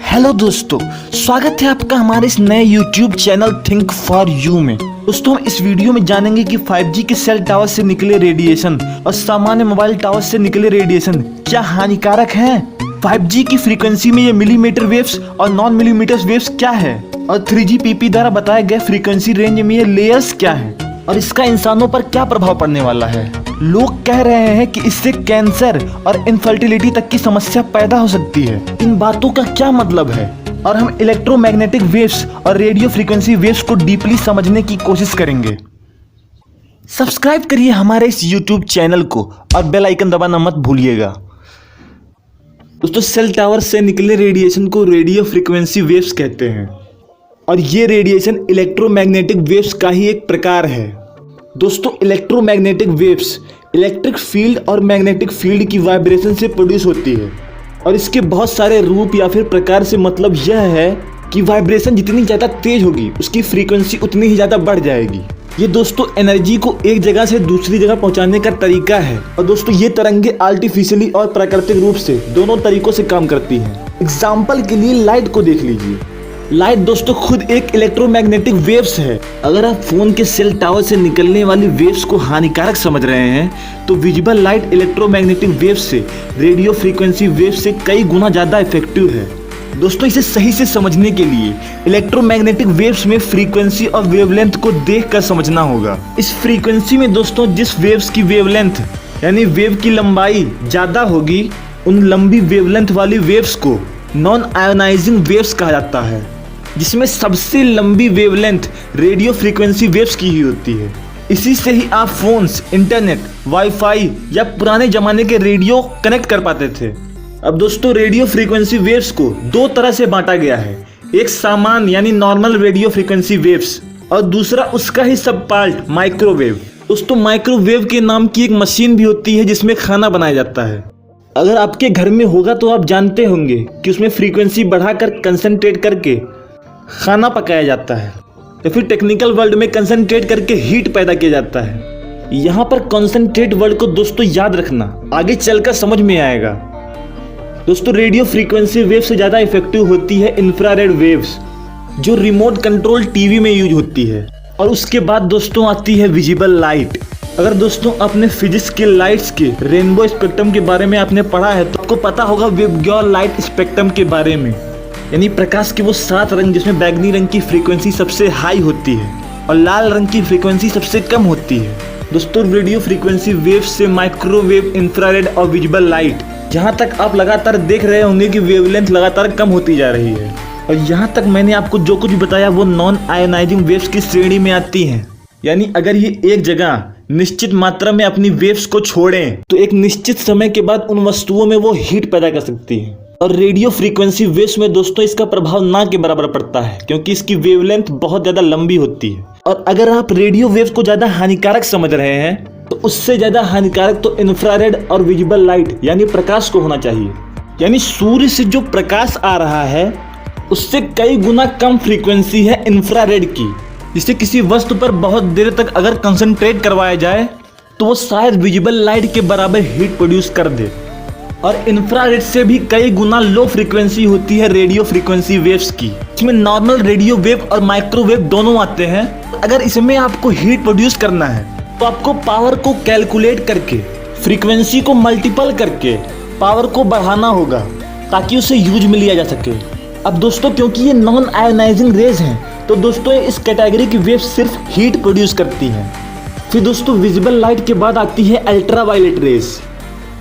Hello दोस्तों, स्वागत है आपका हमारे इस नए YouTube channel think for you में। दोस्तों, हम इस वीडियो में जानेंगे कि 5G के सेल टावर से निकले रेडिएशन और सामान्य मोबाइल टावर से निकले रेडिएशन क्या हानिकारक हैं? 5G की फ्रीक्वेंसी में ये मिलीमीटर वेव्स और नॉन मिलीमीटर वेव्स क्या है? और 3GPP द्वारा बताए गए फ्रीक्वेंसी रेंज में ये लेयर्स क्या है और इसका इंसानों पर क्या प्रभाव पड़ने वाला है? लोग कह रहे हैं कि इससे कैंसर और इनफर्टिलिटी तक की समस्या पैदा हो सकती है। इन बातों का क्या मतलब है? और हम इलेक्ट्रोमैग्नेटिक वेव्स और रेडियो फ्रीक्वेंसी वेव्स को डीपली समझने की कोशिश करेंगे। सब्सक्राइब करिए हमारे इस YouTube चैनल को और बेल आइकन दबाना मत भूलिएगा। दोस्तों, सेल टावर से निकले रेडिएशन को रेडियो फ्रीक्वेंसी वेव्स कहते हैं और ये रेडिएशन इलेक्ट्रोमैग्नेटिक वेव्स का ही एक प्रकार है। दोस्तों, इलेक्ट्रोमैग्नेटिक वेव्स इलेक्ट्रिक फील्ड और मैग्नेटिक फील्ड की वाइब्रेशन से प्रोड्यूस होती है और इसके बहुत सारे रूप या फिर प्रकार से मतलब यह है कि वाइब्रेशन जितनी ज़्यादा तेज होगी उसकी फ्रीक्वेंसी उतनी ही ज़्यादा बढ़ जाएगी। ये दोस्तों एनर्जी को एक जगह से दूसरी जगह पहुंचाने का तरीका है और दोस्तों ये तरंगे आर्टिफिशियली और प्राकृतिक रूप से दोनों तरीकों से काम करती हैं। एग्जाम्पल के लिए लाइट को देख लीजिए। लाइट दोस्तों खुद एक इलेक्ट्रोमैग्नेटिक वेव्स है। अगर आप फोन के सेल टावर से निकलने वाली वेव्स को हानिकारक समझ रहे हैं तो विजिबल लाइट इलेक्ट्रोमैग्नेटिक वेव्स से रेडियो फ्रीक्वेंसी वेव्स से कई गुना ज़्यादा इफेक्टिव है। दोस्तों, इसे सही से समझने के लिए इलेक्ट्रोमैग्नेटिक वेव्स में फ्रीक्वेंसी और वेवलेंथ को देखकर समझना होगा। इस फ्रीक्वेंसी में दोस्तों जिस वेव्स की वेवलेंथ यानी वेव की लंबाई ज़्यादा होगी उन लंबी वेवलेंथ वाली वेव्स को नॉन आयोनाइजिंग वेव्स कहा जाता है, जिसमें सबसे लंबी वेवलेंथ रेडियो फ्रीक्वेंसी वेव्स की ही होती है। इसी से ही आप फोन्स, इंटरनेट, वाईफाई या पुराने जमाने के रेडियो कनेक्ट कर पाते थे। अब दोस्तों रेडियो फ्रीक्वेंसी वेव्स को दो तरह से बांटा गया है, एक सामान्य यानी नॉर्मल रेडियो फ्रीक्वेंसी वेव्स और दूसरा उसका ही सब पार्ट माइक्रोवेव। दोस्तों, माइक्रोवेव के नाम की एक मशीन भी होती है जिसमें खाना बनाया जाता है। अगर आपके घर में होगा तो आप जानते होंगे कि उसमें फ्रीक्वेंसी बढ़ाकर कंसंट्रेट करके खाना पकाया जाता है या फिर टेक्निकल वर्ल्ड में कंसंट्रेट करके हीट पैदा किया जाता है। यहाँ पर कंसंट्रेट वर्ड को दोस्तों याद रखना, आगे चलकर समझ में आएगा। दोस्तों, रेडियो फ्रीक्वेंसी वेव से ज़्यादा इफेक्टिव होती है इंफ्रारेड वेव्स जो रिमोट कंट्रोल टीवी में यूज होती है। और उसके बाद दोस्तों आती है विजिबल लाइट। अगर दोस्तों आपने फिजिक्स के लाइट्स के रेनबो स्पेक्ट्रम के बारे में आपने पढ़ा है तो आपको पता होगा विबग्योर लाइट स्पेक्ट्रम के बारे में, यानी प्रकाश के वो 7 रंग जिसमें बैगनी रंग की फ्रीक्वेंसी सबसे हाई होती है और लाल रंग की फ्रीक्वेंसी सबसे कम होती है। दोस्तों, रेडियो फ्रीक्वेंसी वेव्स से माइक्रोवेव, इंफ्रारेड और विजिबल लाइट, जहाँ तक आप लगातार देख रहे होंगे कि वेवलेंथ लगातार कम होती जा रही है और यहाँ तक मैंने आपको जो कुछ बताया वो नॉन आयोनाइजिंग वेव्स की श्रेणी में आती हैं। यानी अगर ये एक जगह निश्चित मात्रा में अपनी वेव्स को छोड़ें तो एक निश्चित समय के बाद उन वस्तुओं में वो हीट पैदा कर सकती है। और रेडियो फ्रीक्वेंसी वेव्स में दोस्तों इसका प्रभाव ना के बराबर पड़ता है क्योंकि इसकी वेवलेंथ बहुत ज़्यादा लंबी होती है। और अगर आप रेडियो वेव्स को ज़्यादा हानिकारक समझ रहे हैं तो उससे ज़्यादा हानिकारक तो इंफ्रारेड और विजिबल लाइट यानी प्रकाश को होना चाहिए। यानी सूर्य से जो प्रकाश आ रहा है उससे कई गुना कम फ्रीक्वेंसी है इंफ्रारेड की, जिससे किसी वस्तु पर बहुत देर तक अगर कंसंट्रेट करवाया जाए तो वो शायद विजिबल लाइट के बराबर हीट प्रोड्यूस कर दे। और इंफ्रारेड से भी कई गुना लो फ्रीक्वेंसी होती है रेडियो फ्रीक्वेंसी वेव्स की, इसमें नॉर्मल रेडियो वेव और माइक्रोवेव दोनों आते हैं। अगर इसमें आपको हीट प्रोड्यूस करना है तो आपको पावर को कैलकुलेट करके फ्रीक्वेंसी को मल्टीपल करके पावर को बढ़ाना होगा ताकि उसे यूज में लिया जा सके। अब दोस्तों क्योंकि ये नॉन आयोनाइजिंग रेज हैं तो दोस्तों इस कैटेगरी की वेव सिर्फ हीट प्रोड्यूस करती हैं। फिर दोस्तों विजिबल लाइट के बाद आती है अल्ट्रा वायलेट रेज,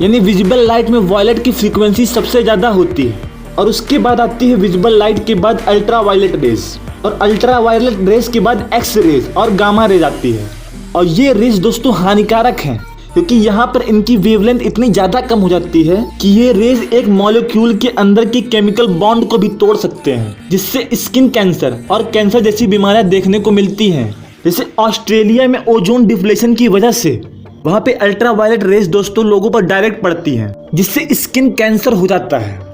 यानी विजिबल लाइट में वायलेट की फ्रीक्वेंसी सबसे ज़्यादा होती है और उसके बाद आती है विजिबल लाइट के बाद अल्ट्रा वायलेट रेज और अल्ट्रा वायलेट रेज के बाद एक्स रेज और गामा रेज आती है। और ये रेज दोस्तों हानिकारक हैं क्योंकि यहाँ पर इनकी वेवलेंथ इतनी ज़्यादा कम हो जाती है कि ये रेज एक मॉलिक्यूल के अंदर की केमिकल बॉन्ड को भी तोड़ सकते हैं, जिससे स्किन कैंसर और कैंसर जैसी बीमारियां देखने को मिलती हैं। जैसे ऑस्ट्रेलिया में ओजोन डिप्लेशन की वजह से वहाँ पे अल्ट्रा वायलेट रेज दोस्तों लोगों पर डायरेक्ट पड़ती हैं जिससे स्किन कैंसर हो जाता है।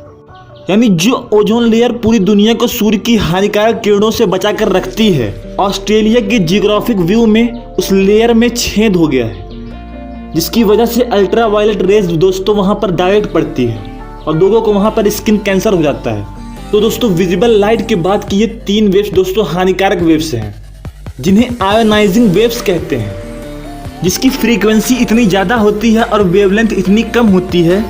यानी जो ओजोन लेयर पूरी दुनिया को सूर्य की हानिकारक किरणों से बचाकर रखती है, ऑस्ट्रेलिया के जियोग्राफिक व्यू में उस लेयर में छेद हो गया है जिसकी वजह से अल्ट्रा वायलेट रेज दोस्तों वहाँ पर डायरेक्ट पड़ती है और लोगों को वहाँ पर स्किन कैंसर हो जाता है। तो दोस्तों विजिबल लाइट के बाद की ये 3 वेव्स दोस्तों हानिकारक वेव्स हैं, जिन्हें आयोनाइजिंग वेव्स कहते हैं, जिसकी फ्रीक्वेंसी इतनी ज़्यादा होती है और वेवलेंथ इतनी कम होती है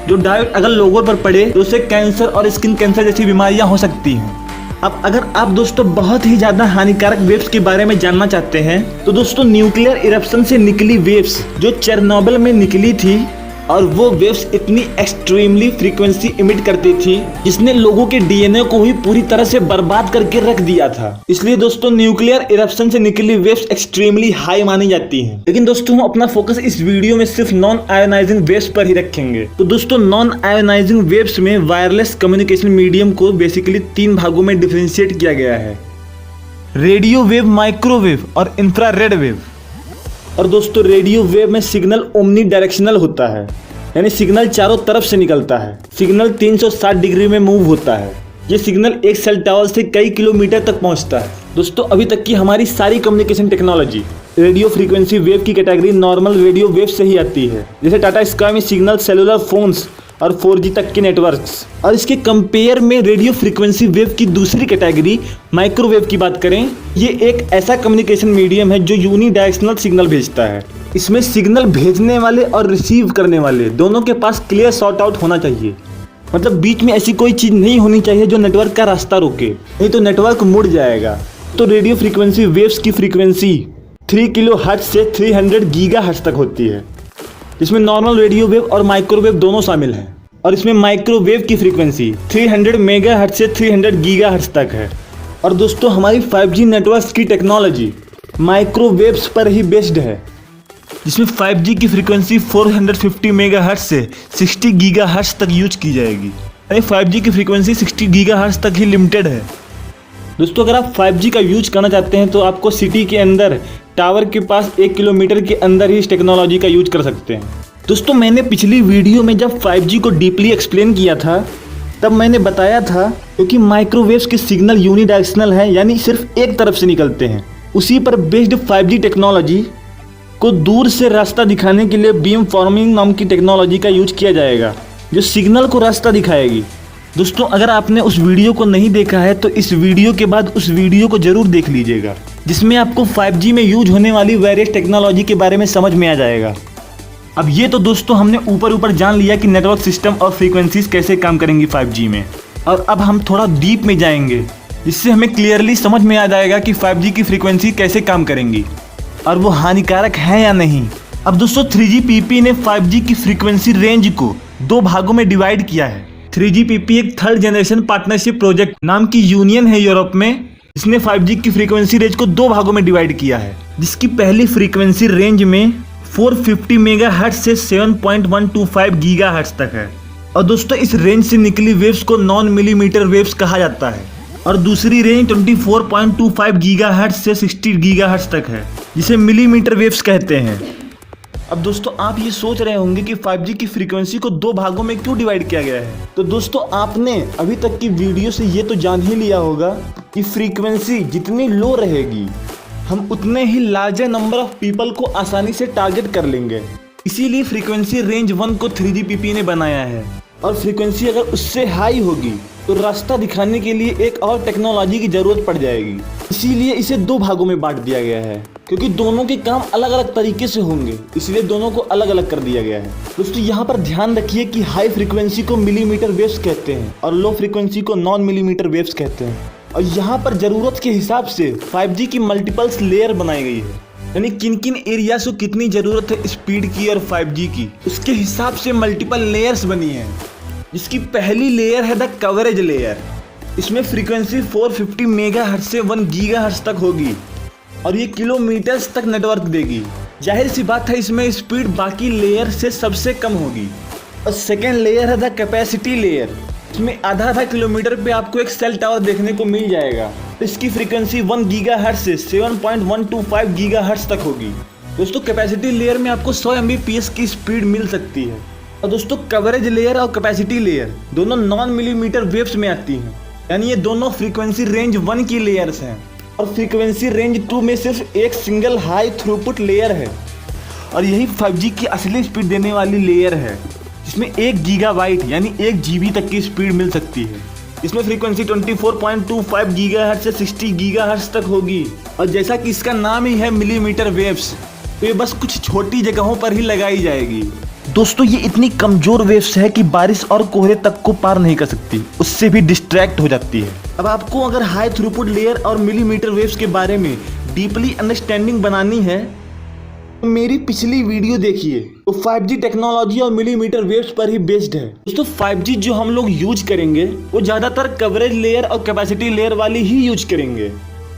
जो डायरेक्ट अगर लोगों पर पड़े तो उससे कैंसर और स्किन कैंसर जैसी बीमारियां हो सकती हैं। अब अगर आप दोस्तों बहुत ही ज़्यादा हानिकारक वेव्स के बारे में जानना चाहते हैं तो दोस्तों न्यूक्लियर इरप्शन से निकली वेव्स जो चेरनोबिल में निकली थी, और वो वेव्स इतनी एक्सट्रीमली फ्रीक्वेंसी इमिट करती थी जिसने लोगों के डीएनए को ही पूरी तरह से बर्बाद करके रख दिया था। इसलिए दोस्तों न्यूक्लियर इरप्शन से निकली वेव्स एक्सट्रीमली हाई मानी जाती हैं। लेकिन दोस्तों हम अपना फोकस इस वीडियो में सिर्फ नॉन आयोनाइजिंग वेव्स पर ही रखेंगे। तो दोस्तों नॉन आयोनाइजिंग वेव्स में वायरलेस कम्युनिकेशन मीडियम को बेसिकली 3 भागों में डिफरेंशिएट किया गया है: रेडियो वेव, माइक्रोवेव और इंफ्रारेड वेव। और दोस्तों रेडियो वेव में सिग्नल ओमनी डायरेक्शनल होता है, यानी सिग्नल चारों तरफ से निकलता है। सिग्नल 360 डिग्री में मूव होता है। ये सिग्नल एक सेल टावर से कई किलोमीटर तक पहुंचता है। दोस्तों अभी तक की हमारी सारी communication technology radio frequency wave की कैटेगरी नॉर्मल रेडियो वेव से ही आती है, जैसे टाटा स्काई में सिग्नल सेलुलर फोन्स और 4G तक के नेटवर्क्स। और इसके कंपेयर में रेडियो फ्रीक्वेंसी वेव की दूसरी कैटेगरी माइक्रोवेव की बात करें, ये एक ऐसा कम्युनिकेशन मीडियम है जो यूनिडायरेक्शनल सिग्नल भेजता है। इसमें सिग्नल भेजने वाले और रिसीव करने वाले दोनों के पास क्लियर सॉर्ट आउट होना चाहिए, मतलब बीच में ऐसी कोई चीज़ नहीं होनी चाहिए जो नेटवर्क का रास्ता रोके, नहीं तो नेटवर्क मुड़ जाएगा। तो रेडियो फ्रीक्वेंसी वेव्स की फ्रीक्वेंसी 3 किलोहर्ट्ज से 300 गीगाहर्ट्ज तक होती है, जिसमें नॉर्मल रेडियो वेव और माइक्रोवेव दोनों शामिल हैं। और इसमें माइक्रोवेव की फ्रीक्वेंसी 300 मेगाहर्ट्ज से 300 गीगाहर्ट्ज तक है। और दोस्तों हमारी 5G नेटवर्क्स की टेक्नोलॉजी माइक्रोवेव्स पर ही बेस्ड है, जिसमें 5G की फ्रीक्वेंसी 450 मेगाहर्ट्ज से 60 गीगाहर्ट्ज तक यूज की जाएगी, यानी 5G की फ्रीक्वेंसी 60 गीगाहर्ट्ज तक ही लिमिटेड है। दोस्तों अगर आप 5G का यूज करना चाहते हैं तो आपको सिटी के अंदर टावर के पास 1 किलोमीटर के अंदर ही इस टेक्नोलॉजी का यूज कर सकते हैं। दोस्तों मैंने पिछली वीडियो में जब 5G को डीपली एक्सप्लेन किया था तब मैंने बताया था क्योंकि माइक्रोवेव्स के सिग्नल यूनिडायरेक्शनल हैं, यानी सिर्फ एक तरफ से निकलते हैं। उसी पर बेस्ड 5G टेक्नोलॉजी को दूर से रास्ता दिखाने के लिए बीम फॉर्मिंग नाम की टेक्नोलॉजी का यूज किया जाएगा, जो सिग्नल को रास्ता दिखाएगी। दोस्तों अगर आपने उस वीडियो को नहीं देखा है तो इस वीडियो के बाद उस वीडियो को जरूर देख लीजिएगा, जिसमें आपको 5G में यूज होने वाली वेरियस टेक्नोलॉजी के बारे में समझ में आ जाएगा। अब ये तो दोस्तों हमने ऊपर जान लिया कि नेटवर्क सिस्टम और फ्रीक्वेंसीज कैसे काम करेंगी 5G में, और अब हम थोड़ा डीप में जाएंगे, जिससे हमें क्लियरली समझ में आ जाएगा कि 5G की फ्रीक्वेंसी कैसे काम करेंगी और वो हानिकारक है या नहीं। अब दोस्तों 3GPP ने 5G की फ्रीक्वेंसी रेंज को 2 भागों में डिवाइड किया है। 3GPP एक 3rd जनरेशन पार्टनरशिप प्रोजेक्ट नाम की यूनियन है यूरोप में, इसने 5G की फ्रीक्वेंसी रेंज को 2 भागों में डिवाइड किया है, जिसकी पहली फ्रीक्वेंसी रेंज में 450 मेगाहर्ट्ज से 7.125 गीगाहर्ट्ज तक है। और दोस्तों इस रेंज से निकली वेव्स को नॉन मिलीमीटर वेव्स कहा जाता है। और दूसरी रेंज 24.25 गीगाहर्ट्ज से 60 गीगाहर्ट्ज तक है, जिसे मिलीमीटर वेव्स कहते हैं। अब दोस्तों आप ये सोच रहे होंगे कि 5G की फ्रीक्वेंसी को 2 भागों में क्यों डिवाइड किया गया है। तो दोस्तों आपने अभी तक की वीडियो से ये तो जान ही लिया होगा कि फ्रीक्वेंसी जितनी लो रहेगी हम उतने ही लार्जर नंबर ऑफ पीपल को आसानी से टारगेट कर लेंगे। इसीलिए फ्रीक्वेंसी रेंज 1 को 3GPP ने बनाया है। और फ्रीक्वेंसी अगर उससे हाई होगी तो रास्ता दिखाने के लिए एक और टेक्नोलॉजी की जरूरत पड़ जाएगी। इसीलिए इसे 2 भागों में बांट दिया गया है, क्योंकि दोनों के काम अलग अलग तरीके से होंगे, इसलिए दोनों को अलग अलग कर दिया गया है। दोस्तों यहाँ पर ध्यान रखिए कि हाई फ्रीक्वेंसी को मिलीमीटर वेव्स कहते हैं और लो फ्रीक्वेंसी को नॉन मिलीमीटर वेव्स कहते हैं। और यहाँ पर जरूरत के हिसाब से 5G की मल्टीपल्स लेयर बनाई गई है, यानी किन किन एरिया से कितनी जरूरत है स्पीड की और 5G की, उसके हिसाब से मल्टीपल लेयर्स बनी है। जिसकी पहली लेयर है द कवरेज लेयर। इसमें फ्रीक्वेंसी 450 मेगाहर्ट्ज से 1 गीगाहर्ट्ज तक होगी और ये किलोमीटर्स तक नेटवर्क देगी। जाहिर सी बात है इसमें स्पीड बाकी लेयर से सबसे कम होगी। और सेकेंड लेयर है द कैपेसिटी लेयर। इसमें आधा किलोमीटर पे आपको एक सेल टावर देखने को मिल जाएगा। इसकी फ्रीक्वेंसी 1 गीगाहर्ट्ज से 7.125 गीगाहर्ट्ज तक होगी। दोस्तों कैपेसिटी लेयर में आपको 100 Mbps की स्पीड मिल सकती है। और दोस्तों कवरेज लेयर और कैपेसिटी लेयर दोनों नॉन मिलीमीटर वेव्स में आती हैं, यानी ये दोनों फ्रीक्वेंसी रेंज 1 की लेयर्स हैं। और फ्रीक्वेंसी रेंज 2 में सिर्फ एक सिंगल हाई थ्रूपुट लेयर है। और यही 5G की असली स्पीड देने वाली लेयर है, जिसमें 1 गीगाबाइट यानी 1 GB तक की स्पीड मिल सकती है। इसमें फ्रीक्वेंसी 24.25 गीगाहर्ट्ज से 60 गीगाहर्ट्ज तक होगी। और जैसा कि इसका नाम ही है मिलीमीटर वेव्स, तो ये बस कुछ छोटी जगहों पर ही लगाई जाएगी। दोस्तों ये इतनी कमजोर वेव्स है कि बारिश और कोहरे तक को पार नहीं कर सकती, उससे भी डिस्ट्रैक्ट हो जाती है। अब आपको अगर हाई थ्रूपुट लेयर और मिलीमीटर वेव्स के बारे में डीपली अंडरस्टैंडिंग बनानी है तो मेरी पिछली वीडियो देखिए, तो 5G टेक्नोलॉजी और मिलीमीटर वेव्स पर ही बेस्ड है। दोस्तों 5G जो हम लोग यूज करेंगे वो ज्यादातर कवरेज लेयर और कैपेसिटी लेयर वाली ही यूज करेंगे,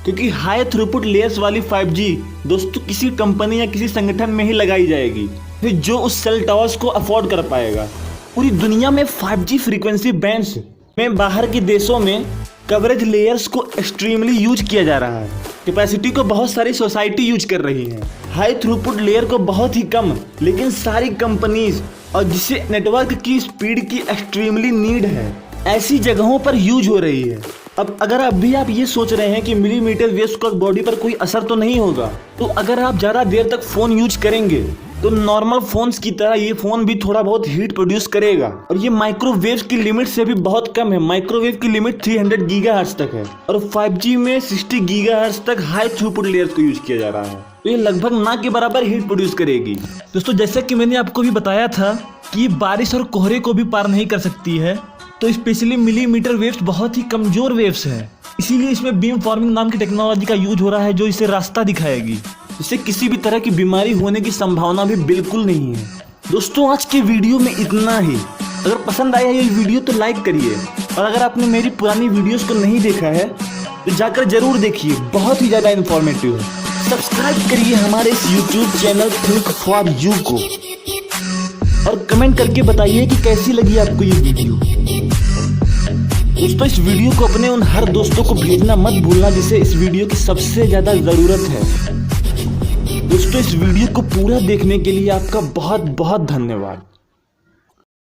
क्योंकि हाई थ्रूपुट लेयर्स वाली 5G दोस्तों किसी कंपनी या किसी संगठन में ही लगाई जाएगी, फिर जो उस सेल टावर्स को अफोर्ड कर पाएगा। पूरी दुनिया में 5G फ्रीक्वेंसी बैंड्स में बाहर के देशों में कवरेज लेयर्स को एक्सट्रीमली यूज किया जा रहा है। कैपेसिटी को बहुत सारी सोसाइटी यूज कर रही है, हाई थ्रूपुट लेयर को बहुत ही कम, लेकिन सारी कंपनीज और जिसे नेटवर्क की स्पीड की एक्सट्रीमली नीड है ऐसी जगहों पर यूज हो रही है। अब अगर अभी आप ये सोच रहे हैं कि मिलीमीटर वेव्स का बॉडी पर कोई असर तो नहीं होगा, तो अगर आप ज़्यादा देर तक फ़ोन यूज करेंगे तो नॉर्मल फोन्स की तरह ये फ़ोन भी थोड़ा बहुत हीट प्रोड्यूस करेगा। और ये माइक्रोवेव की लिमिट से भी बहुत कम है, माइक्रोवेव की लिमिट 300 गीगाहर्ट्ज तक है और 5G में 60 गीगाहर्ट्ज तक हाई थ्रूपुट लेयर्स को यूज किया जा रहा है, तो ये लगभग ना के बराबर हीट प्रोड्यूस करेगी। दोस्तों जैसा कि मैंने आपको भी बताया था कि बारिश और कोहरे को भी पार नहीं कर सकती है, तो स्पेशली मिलीमीटर वेव्स बहुत ही कमजोर वेव्स है, इसीलिए इसमें बीम फॉर्मिंग नाम की टेक्नोलॉजी का यूज हो रहा है जो इसे रास्ता दिखाएगी, इससे किसी भी तरह की बीमारी होने की संभावना भी बिल्कुल नहीं है। दोस्तों आज के वीडियो में इतना ही। अगर पसंद आया ये वीडियो तो लाइक करिए, और अगर आपने मेरी पुरानी वीडियोस को नहीं देखा है तो जाकर जरूर देखिए, बहुत ही ज़्यादा इन्फॉर्मेटिव है। सब्सक्राइब करिए हमारे इस YouTube channel think for you को, और कमेंट करके बताइए कि कैसी लगी आपको ये वीडियो। दोस्तों इस वीडियो को अपने उन हर दोस्तों को भेजना मत भूलना जिसे इस वीडियो की सबसे ज़्यादा ज़रूरत है। दोस्तों इस वीडियो को पूरा देखने के लिए आपका बहुत बहुत धन्यवाद।